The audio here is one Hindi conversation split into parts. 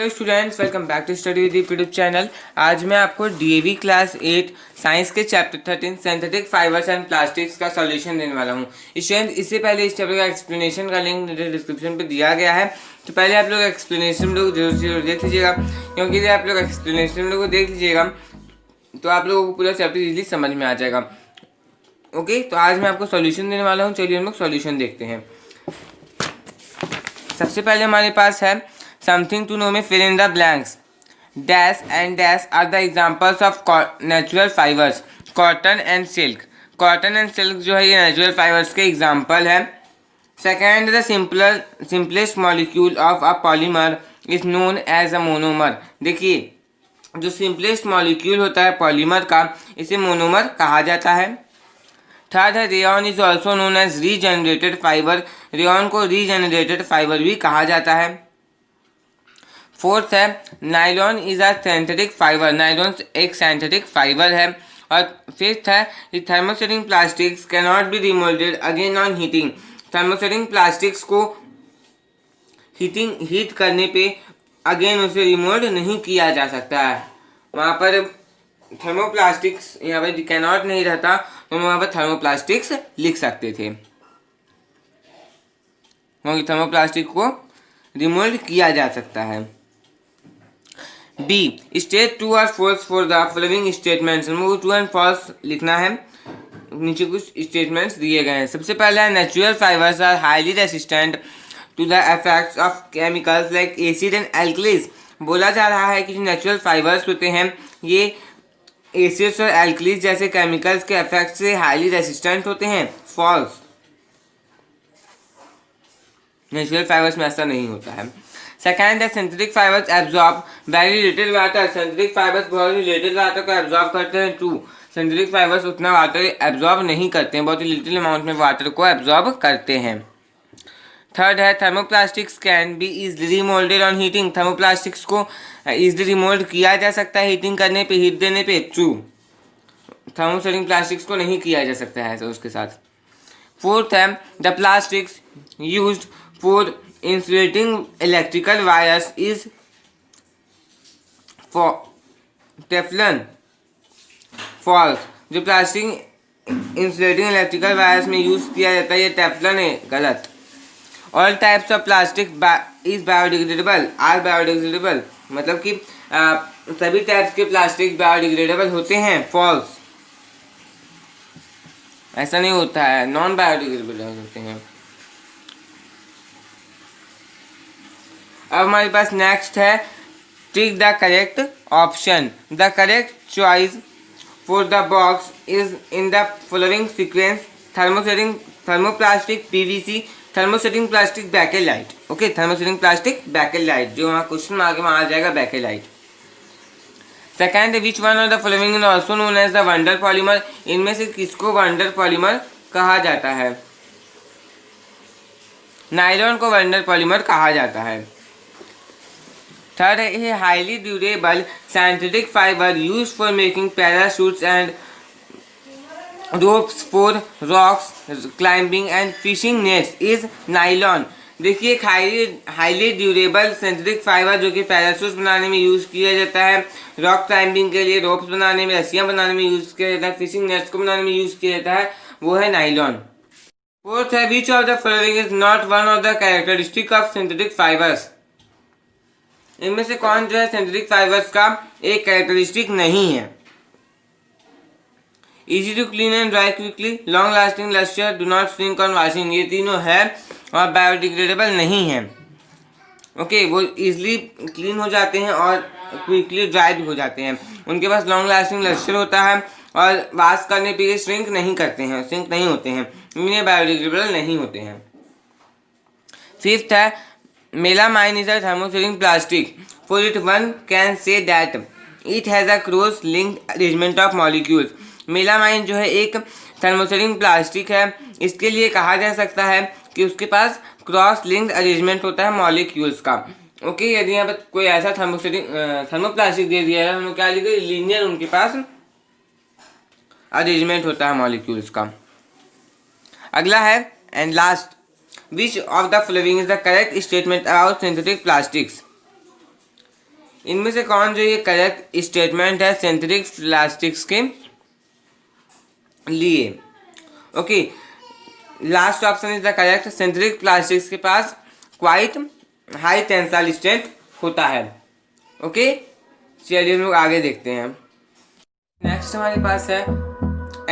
Hello students, welcome back to study with YouTube channel. आज मैं आपको डीएवी क्लास 8 साइंस के chapter 13 synthetic fibres and plastics का सॉल्यूशन देने वाला हूँ। स्टूडेंट्स, इससे पहले इस चैप्टर का एक्सप्लेनेशन का लिंक डिस्क्रिप्शन पे दिया गया है, तो पहले आप लोग एक्सप्लेनेशन लोग जरूर देख लीजिएगा, क्योंकि यदि आप लोग एक्सप्लेनेशन लोग देख लीजिएगा तो आप लोगों को पूरा चैप्टर इजीली समझ में आ जाएगा। ओके, तो आज मैं आपको सॉल्यूशन देने वाला हूँ। चलिए हम लोग सॉल्यूशन देखते हैं। सबसे पहले हमारे पास है समथिंग टू नो में fill in the blanks. Dash and dash are the examples of natural fibres, cotton and silk. Cotton and silk जो है ये नेचुरल फाइबर्स के एग्जांपल है। Second, the simplest molecule of a polymer is known as a monomer. देखिए, जो सिंपलेस्ट मॉलिक्यूल होता है पॉलीमर का, इसे मोनोमर कहा जाता है। थर्ड है rayon is also known as regenerated fibre. Rayon को रीजेनरेटेड फाइबर भी कहा जाता है। फोर्थ है nylon is a synthetic fibre. Nylon एक सिंथेटिक फाइबर है। और फिफ्थ है thermosetting plastics can not be remoulded again on heating. Thermosetting plastics को हीट करने पे अगेन उसे रिमोल्ड नहीं किया जा सकता है। वहाँ पर थर्मोप्लास्टिक्स यहाँ पर कैन नॉट नहीं रहता, तो वहाँ पर थर्मोप्लास्टिक्स लिख सकते थे, क्योंकि थर्मोप्लास्टिक को रिमोल्ड किया जा सकता है। बी, स्टेट ट्रू और false for the following statements. हमको ट्रू एंड फॉल्स लिखना है। नीचे कुछ स्टेटमेंट्स दिए गए हैं। सबसे पहला है natural fibres are highly resistant to the effects of chemicals like acid and alkalis. बोला जा रहा है कि जो नेचुरल फाइबर्स होते हैं ये एसिड्स और एल्कलीज जैसे केमिकल्स के इफेक्ट से हाईली रेसिस्टेंट होते हैं। फॉल्स, नेचुरल फाइबर्स में ऐसा नहीं होता है। सेकेंड है synthetic fibres absorb very little water. Synthetic fibres बहुत ही लिटिल वाटर को एब्जॉर्ब करते हैं। ट्रू, सिंथेटिक फाइबर्स उतना वाटर एब्जॉर्ब नहीं करते हैं, बहुत ही लिटिल अमाउंट में वाटर को एब्जॉर्ब करते हैं। थर्ड है thermoplastics can be easily remoulded on heating. Thermoplastics को इजली रिमोल्ड किया जा सकता है हीटिंग करने पे, हीट देने पे। ट्रू, थर्मोसेटिंग प्लास्टिक्स को नहीं किया जा सकता है उसके साथ। फोर्थ है the plastics used for insulating electrical wires is Teflon. False, जो प्लास्टिक इंसुलेटिंग इलेक्ट्रिकल वायर्स में यूज किया जाता है ये टेफ्लन है। गलत। All types of plastic is biodegradable are biodegradable, मतलब कि सभी टाइप्स के प्लास्टिक बायोडिग्रेडेबल होते हैं। फॉल्स, ऐसा नहीं होता है, नॉन बायोडिग्रेडेबल होते हैं। अब हमारे पास नेक्स्ट है tick the correct option. The correct choice for the box is in the following sequence. Thermoplastic PVC, thermosetting plastic Bakelite. Okay, thermosetting plastic Bakelite, जो वहाँ क्वेश्चन में आगे वहाँ आ जाएगा Bakelite. Second, which one of the following is also known as the wonder polymer. इनमें से किसको वंडर पॉलीमर कहा जाता है? नायलॉन को वंडर पॉलीमर कहा जाता है। थर्ड है highly durable synthetic fibre use for making parachutes and ropes for rocks climbing and fishing nets is nylon। देखिए, हाईली ड्यूरेबल सिंथेटिक फाइबर जो कि पैराशूट बनाने में यूज़ किया जाता है, रॉक क्लाइंबिंग के लिए, रोप्स बनाने में, रस्सियाँ बनाने में यूज़ किया जाता है, फिशिंग नेट्स को बनाने में यूज़ किया जाता है, वो है नाइलॉन। फोर्थ है which of the following is not one of the characteristic of synthetic fibres. इनमें से कौन जो है सिंथेटिक फाइबर्स का एक कैरेक्टरिस्टिक नहीं है? Easy to clean and dry quickly, long lasting lustre, do not shrink on washing. ये तीनों है और बायोडिग्रेडेबल नहीं है। ओके, वो इजीली क्लीन हो जाते हैं और क्विकली ड्राई भी हो जाते हैं। उनके पास लॉन्ग लास्टिंग लस्टर होता है और वॉश करने पे ये श्रिंक नहीं करते हैं, श्रिंक नहीं होते हैं, इन्हें बायोडिग्रेडेबल नहीं होते हैं। फिफ्थ है melamine is a thermosetting plastic for it one can say that it has a cross linked arrangement of molecules. Melamine जो है एक थर्मोसेटिंग प्लास्टिक है, इसके लिए कहा जा सकता है कि उसके पास क्रॉस लिंक्ड अरेंजमेंट होता है मॉलिक्यूल्स का। ओके, यदि यहाँ पर कोई ऐसा थर्मोप्लास्टिक दे दिया है, हम क्या लिखे, लीनियर उनके पास अरेंजमेंट होता है मॉलिक्यूल्स का। अगला है and last, which of the following is the correct statement about synthetic plastics. इनमें से कौन जो ये करेक्ट स्टेटमेंट है सिंथेटिक प्लास्टिक्स के लिए? Okay, last option is the correct. Synthetic plastics के पास क्वाइट हाई टेंसाइल स्ट्रेंथ होता है। ओके, चलिए हम लोग आगे देखते हैं। नेक्स्ट हमारे पास है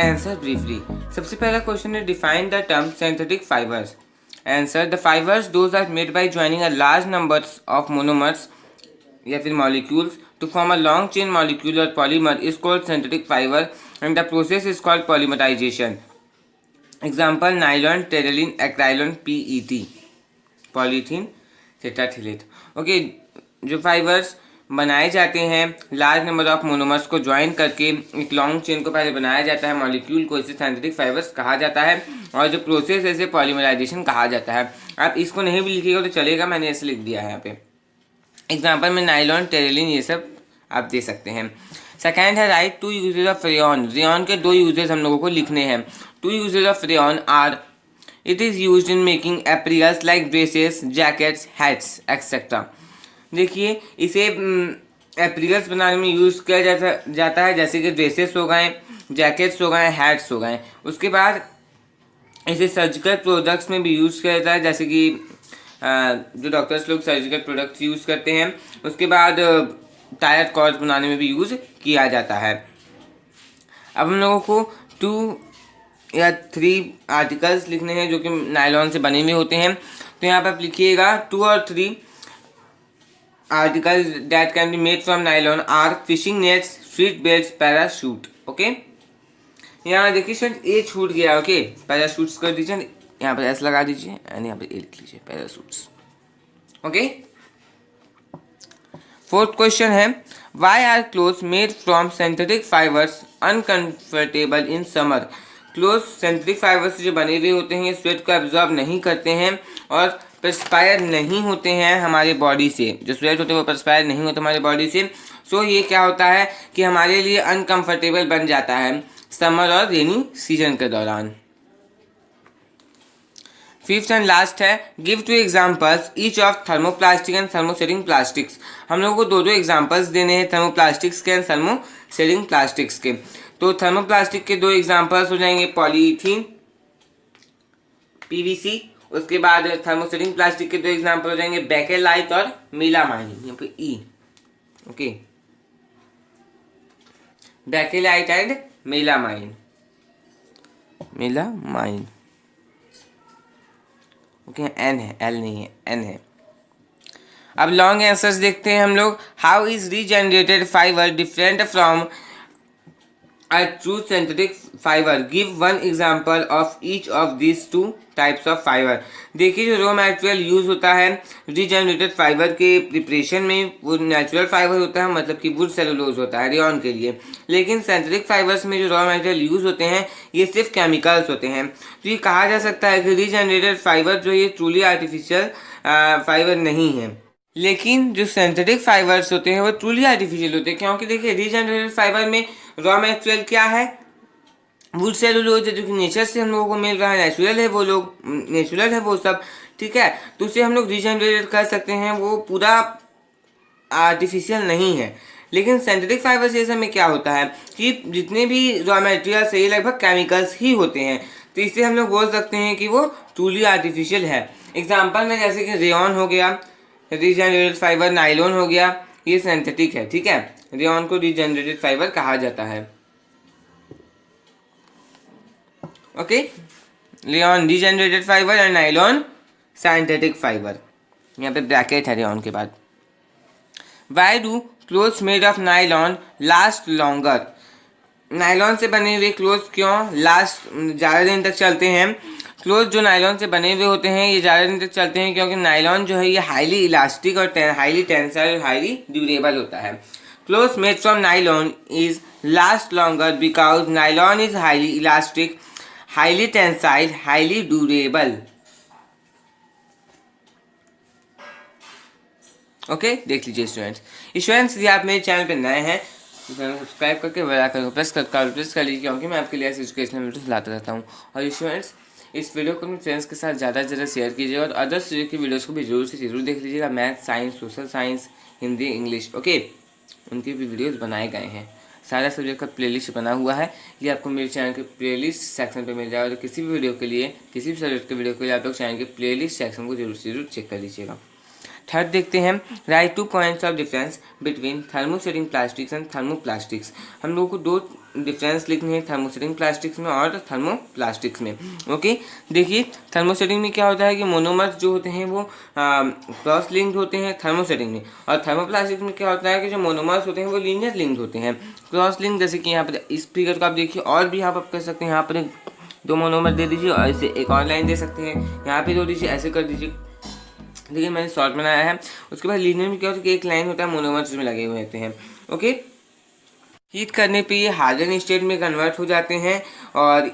आंसर ब्रीफली। सबसे पहला क्वेश्चन है define the term synthetic fibres. Answer, the fibres those are made by joining a large numbers of monomers या फिर molecules to form a long chain molecule और polymer is called synthetic fibre and the process is called polymerisation. Example nylon, terylene, acrilan, PET, polythene terephthalate. Okay, जो फाइबर्स बनाए जाते हैं लार्ज नंबर ऑफ मोनोमर्स को ज्वाइन करके एक लॉन्ग चेन को पहले बनाया जाता है मॉलिक्यूल को, इसे सिंथेटिक फाइबर्स कहा जाता है और जो प्रोसेस है इसे पॉलीमराइजेशन कहा जाता है। आप इसको नहीं भी लिखिएगा तो चलेगा, मैंने ऐसे लिख दिया है यहाँ पे। एग्जाम्पल में नाइलॉन, टेरेलिन ये सब आप दे सकते हैं। सेकेंड है write two uses of rayon. Rayon के 2 यूजेज हम लोगों को लिखने हैं। 2 uses of rayon are it is used in making apparels like dresses, jackets, hats etcetera. देखिए, इसे एप्रियल्स बनाने में यूज़ किया जाता है, जैसे कि ड्रेसेस हो गए, जैकेट्स हो गए, हैट्स हो गए। उसके बाद इसे सर्जिकल प्रोडक्ट्स में भी यूज़ किया जाता है, जैसे कि जो डॉक्टर्स लोग सर्जिकल प्रोडक्ट्स यूज़ करते हैं। उसके बाद टायर कॉर्ड्स बनाने में भी यूज़ किया जाता है। अब हम लोगों को 2 या 3 आर्टिकल्स लिखने हैं जो कि नायलॉन से बने हुए होते हैं। तो यहाँ पर आप लिखिएगा 2 और 3 articles that can be made from nylon are fishing nets, seat belts, parachute. Okay, यहाँ देखिए सर ए छूट गया। ओके, पैराशूट्स कर दीजिए, यहाँ पर एस लगा दीजिए एंड यहाँ पर ए लिख लीजिए, parachutes. Okay, fourth question is why are clothes made from synthetic fibres uncomfortable in summer. Clothes synthetic fibre से जो बने हुए होते हैं ये स्वेट को एब्जॉर्ब नहीं करते हैं और परस्पायर नहीं होते हैं हमारे बॉडी से। जो स्वेट होते हैं वो परस्पायर नहीं होते हमारे बॉडी से। सो ये क्या होता है कि हमारे लिए अनकंफर्टेबल बन जाता है समर और रेनी सीजन के दौरान। फिफ्थ एंड लास्ट है give 2 examples each of thermoplastic and thermosetting plastics. हम लोगों को 2 एग्जाम्पल्स देने हैं थर्मोप्लास्टिक्स के एंड थर्मोसेटिंग प्लास्टिक्स के। तो थर्मोप्लास्टिक के 2 एग्जाम्पल्स हो जाएंगे पॉलीथीन, PVC। उसके बाद थर्मोसेटिंग प्लास्टिक के 2 एग्जाम्पल हो जाएंगे बेकेलाइट और मेलामाइन, यहाँ पे E। Okay, Bakelite and melamine, melamine. Okay, N है, एल नहीं है, एन है। अब लॉन्ग आंसर्स देखते हैं हम लोग। How is regenerated fibre different from a true synthetic fibre, give 1 example of each of this 2 types of fibre. देखिए, जो रॉ मटेरियल यूज होता है रीजनरेटेड फाइबर के प्रिपरेशन में वो नेचुरल फाइबर होता है, मतलब कि वुड सेलुलोज होता है रेयॉन के लिए। लेकिन सिंथेटिक फाइबर्स में जो रॉ मटेरियल यूज होते हैं ये सिर्फ केमिकल्स होते हैं। तो ये कहा जा सकता है कि रीजनरेटेड फाइबर जो ये ट्रूली आर्टिफिशियल फाइबर नहीं है। लेकिन जो सिंथेटिक फाइबर्स होते हैं वो ट्रूली आर्टिफिशियल होते हैं, क्योंकि देखिए रीजनरेटेड फाइबर में रॉ मटेरियल क्या है, वुड सेलुलोज है, जो कि नेचर से हम लोगों को मिल रहा है, नेचुरल है, वो लोग नेचुरल है वो सब, ठीक है। तो उसे हम लोग रीजनरेटेड कर सकते हैं, वो पूरा आर्टिफिशियल नहीं है। लेकिन सिंथेटिक फाइबर से में क्या होता है कि जितने भी रॉ मटेरियल्स है ये लगभग केमिकल्स ही होते हैं। तो इससे हम लोग बोल सकते हैं कि वो ट्रूली आर्टिफिशियल है। एग्जाम्पल में जैसे कि रेयॉन हो गया रीजनरेटेड फाइबर, नाइलॉन हो गया, ये सिंथेटिक है, ठीक है। रेयॉन को रीजनरेटेड फाइबर कहा जाता है। Okay, rayon regenerated fibre and nylon synthetic fibre. यहाँ पे ब्रैकेट है रेयॉन के बाद। Why do clothes made of nylon last longer. Nylon से बने हुए क्लोथ्स क्यों ज़्यादा दिन तक चलते हैं। क्लोथ जो नायलॉन से बने हुए होते हैं ये ज़्यादा दिन तक चलते हैं क्योंकि नायलॉन जो है ये हाईली इलास्टिक और हाईली टेंसाइल और हाईली ड्यूरेबल होता है। Clothes made from nylon is last longer because nylon is highly elastic, highly tensile, highly durable. Okay, देख लीजिए स्टूडेंट्स यदि आप मेरे चैनल पर नए हैं तो चैनल सब्सक्राइब करके बेल आइकन को प्रेस कर लीजिए, क्योंकि मैं आपके लिए ऐसे एजुकेशनल वीडियोस लाता रहता हूँ। और स्टूडेंट्स इस वीडियो को अपने फ्रेंड्स के साथ ज़्यादा से ज़्यादा शेयर कीजिए और अदर्स की वीडियोस को भी जरूर से जरूर देख लीजिएगा। Math, science, social science, Hindi, English, okay, उनके भी वीडियोस बनाए गए हैं। सारा सब्जेक्ट का प्लेलिस्ट बना हुआ है, ये आपको मेरे चैनल के प्लेलिस्ट सेक्शन पे मिल जाएगा। तो किसी भी वीडियो के लिए, किसी भी सब्जेक्ट के वीडियो के लिए आप लोग चैनल के प्लेलिस्ट सेक्शन को जरूर से जरूर चेक कर लीजिएगा। थर्ड देखते हैं, right 2 points of difference between thermosetting plastics and thermoplastics. हम लोगों को 2 डिफरेंस लिखने हैं थर्मोसेटिंग प्लास्टिक्स में और थर्मोप्लास्टिक्स में। ओके, देखिए थर्मोसेटिंग में क्या होता है कि मोनोमर्स जो होते हैं वो क्रॉस लिंक्ड होते हैं थर्मोसेटिंग में, और थर्मोप्लास्टिक्स में क्या होता है कि जो मोनोमर्स होते हैं वो लीनियर लिंक्ड होते हैं। क्रॉस लिंक जैसे कि यहाँ पर इस फिगर को आप देखिए, और भी यहाँ पर आप कर सकते हैं, यहाँ पर 2 मोनोमर दे दीजिए और ऐसे एक और लाइन दे सकते हैं, यहाँ पे 2 दीजिए, ऐसे कर दीजिए। देखिए मैंने शॉर्ट बनाया है। उसके बाद लीनियर में क्या होता है कि एक लाइन होता है, मोनोमर्स में लगे हुए होते हैं। ओके, हीट करने पे ये हार्डन स्टेट में कन्वर्ट हो जाते हैं और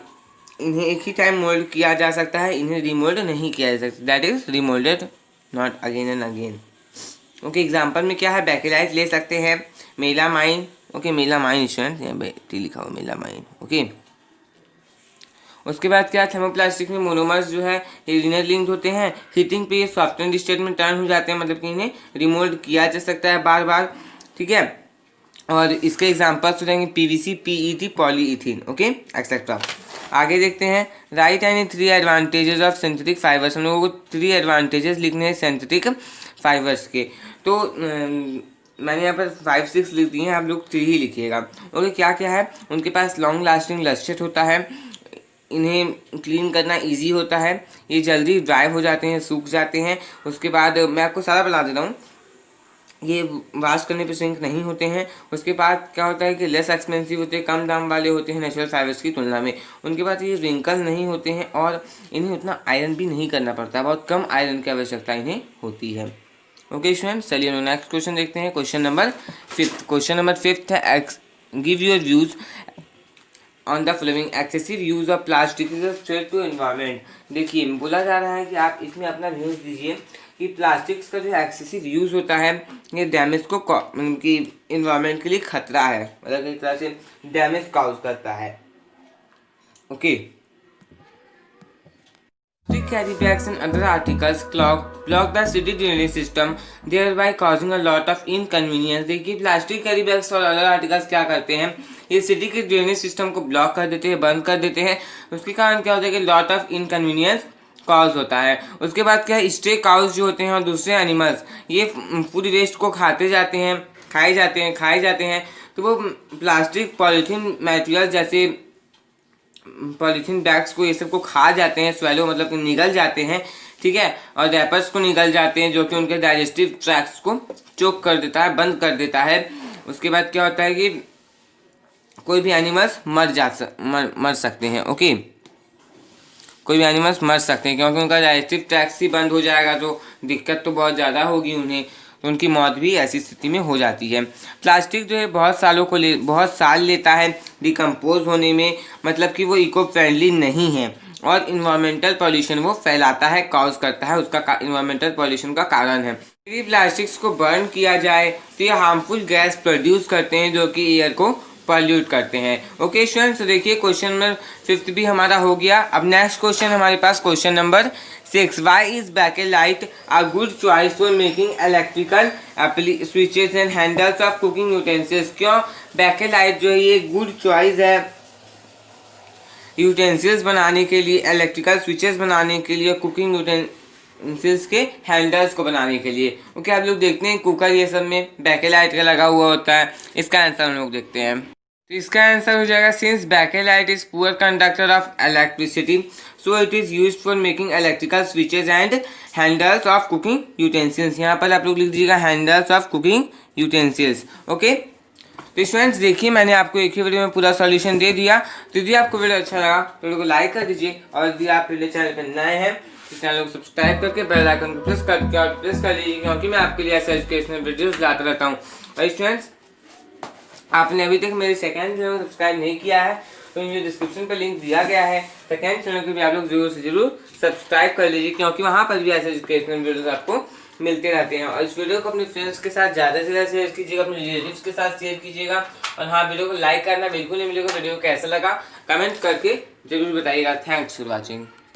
इन्हें एक ही टाइम मोल्ड किया जा सकता है, इन्हें रिमोल्ड नहीं किया जा सकता, that is remoulded not again and again. Okay, example में क्या है, बैकेलाइट ले सकते हैं, मेलामाइन, ओके मेलामाइन स्टूडेंट, यहाँ पे लिखा हुआ मेलामाइन। ओके, उसके बाद क्या, थर्मोप्लास्टिक में मोनोमर्स जो है ये लीनियर लिंक्ड होते हैं, हीटिंग पे ये सॉफ्टवेयर स्टेट में टर्न हो जाते हैं, मतलब कि इन्हें रिमोल्ड किया जा सकता है बार बार, ठीक है। और इसके एग्जांपल्स हो जाएंगे PVC, PET, polyethene, okay etcetera. आगे देखते हैं, right any 3 advantages of synthetic fibres. हम लोगों को 3 एडवांटेजेस लिखने हैं सिंथेटिक फाइबर्स के, तो मैंने यहाँ पर 5-6 लिख दिए हैं, आप लोग 3 ही लिखिएगा। ओके, क्या क्या है, उनके पास लॉन्ग लास्टिंग लस्टेड होता है, इन्हें क्लीन करना इजी होता है, ये जल्दी ड्राई हो जाते हैं, सूख जाते हैं। उसके बाद मैं आपको सारा बता देता हूँ, ये वॉश करने पे सिंक नहीं होते हैं। उसके बाद क्या होता है कि लेस एक्सपेंसिव होते हैं, कम दाम वाले होते हैं नेचुरल फाइबर्स की तुलना में। उनके बाद ये रिंकल नहीं होते हैं और इन्हें उतना आयरन भी नहीं करना पड़ता, बहुत कम आयरन की आवश्यकता इन्हें होती है। ओके स्टूडेंट्स, चलिए नेक्स्ट क्वेश्चन देखते हैं। Question number 5। क्वेश्चन नंबर 5 है, give your views on the following, excessive use of plastic is a threat to environment. देखिए बोला जा रहा है कि आप इसमें अपना व्यूज दीजिए कि प्लास्टिक्स का जो एक्सेसिव यूज होता है ये डैमेज को कि इन्वायरमेंट के लिए खतरा है, मतलब एक तरह से डैमेज काउज करता है। Okay, carry bags and other articles block the city drainage system, thereby causing a lot of inconvenience। देखिए प्लास्टिक कैरी बैग्स और अदर आर्टिकल्स क्या करते हैं, ये सिटी के ड्रेनेज सिस्टम को ब्लॉक कर देते हैं, बंद कर देते हैं। उसके कारण क्या होता है कि लॉट ऑफ इनकन्वीनियंस कॉज होता है। उसके बाद क्या है, स्ट्रे काउज जो होते हैं और दूसरे एनिमल्स ये फूड वेस्ट को खाए जाते हैं, तो वो प्लास्टिक पॉलीथीन मटेरियल जैसे पॉलीथीन बैग्स को ये सब को खा जाते हैं, स्वेलो मतलब निगल जाते हैं, ठीक है, और रैपर्स को निगल जाते हैं, जो कि उनके डाइजेस्टिव ट्रैक्ट्स को चोक कर देता है, बंद कर देता है। उसके बाद क्या होता है कि कोई भी एनिमल्स मर सकते हैं। ओके, कोई भी एनिमल्स मर सकते हैं क्योंकि उनका डाइजेस्टिव ट्रैक्ट ही बंद हो जाएगा, तो दिक्कत तो बहुत ज़्यादा होगी उन्हें, तो उनकी मौत भी ऐसी स्थिति में हो जाती है। प्लास्टिक जो है बहुत साल लेता है डिकम्पोज होने में, मतलब कि वो इको फ्रेंडली नहीं है और इन्वायरमेंटल पॉल्यूशन वो फैलाता है, कॉज करता है, उसका इन्वायरमेंटल पॉल्यूशन का कारण है। यदि प्लास्टिक्स को बर्न किया जाए तो ये हार्मफुल गैस प्रोड्यूस करते हैं जो कि एयर को पॉल्यूट करते हैं। ओके स्टूडेंट्स, देखिए क्वेश्चन नंबर 5 भी हमारा हो गया। अब नेक्स्ट क्वेश्चन हमारे पास question number 6, why is Bakelite a good choice for making electrical switches and handles of cooking utensils. क्यों बैकेलाइट जो है ये गुड चॉइस है यूटेंसिल्स बनाने के लिए, इलेक्ट्रिकल स्विचेस बनाने के लिए, कुकिंग यूटेंसिल्स के हैंडल्स को बनाने के लिए। ओके, आप लोग देखते हैं कुकर ये सब में बैकेलाइट का लगा हुआ होता है। इसका आंसर हम लोग देखते हैं, तो इसका आंसर हो जाएगा since Bakelite is poor conductor of electricity so it is used for making electrical switches and handles of cooking utensils. यहाँ पर आप लोग लिख दीजिएगा handles of cooking utensils. Okay, तो स्टूडेंट्स देखिए मैंने आपको एक ही वीडियो में पूरा सॉल्यूशन दे दिया। तो यदि आपको वीडियो अच्छा लगा तो वीडियो को लाइक कर दीजिए, और यदि आप मेरे चैनल पर नए हैं तो चैनल को सब्सक्राइब करके बेल आइकन को प्रेस कर लीजिए, क्योंकि मैं आपके लिए ऐसे एजुकेशनल वीडियोस लाता रहता हूँ। और स्टूडेंट्स आपने अभी तक मेरे सेकंड चैनल को सब्सक्राइब नहीं किया है तो मुझे डिस्क्रिप्शन पर लिंक दिया गया है, सेकंड चैनल को भी आप लोग जरूर से जरूर सब्सक्राइब कर लीजिए, क्योंकि वहाँ पर भी ऐसे एजुकेशनल वीडियोस आपको मिलते रहते हैं। और इस वीडियो को अपने फ्रेंड्स के साथ ज़्यादा से ज़्यादा शेयर कीजिएगा, अपने रिलेटिव्स के साथ शेयर कीजिएगा। और हाँ, वीडियो को लाइक करना बिल्कुल नहीं भूलिएगा। वीडियो कैसा लगा कमेंट करके जरूर बताइएगा। Thanks for watching.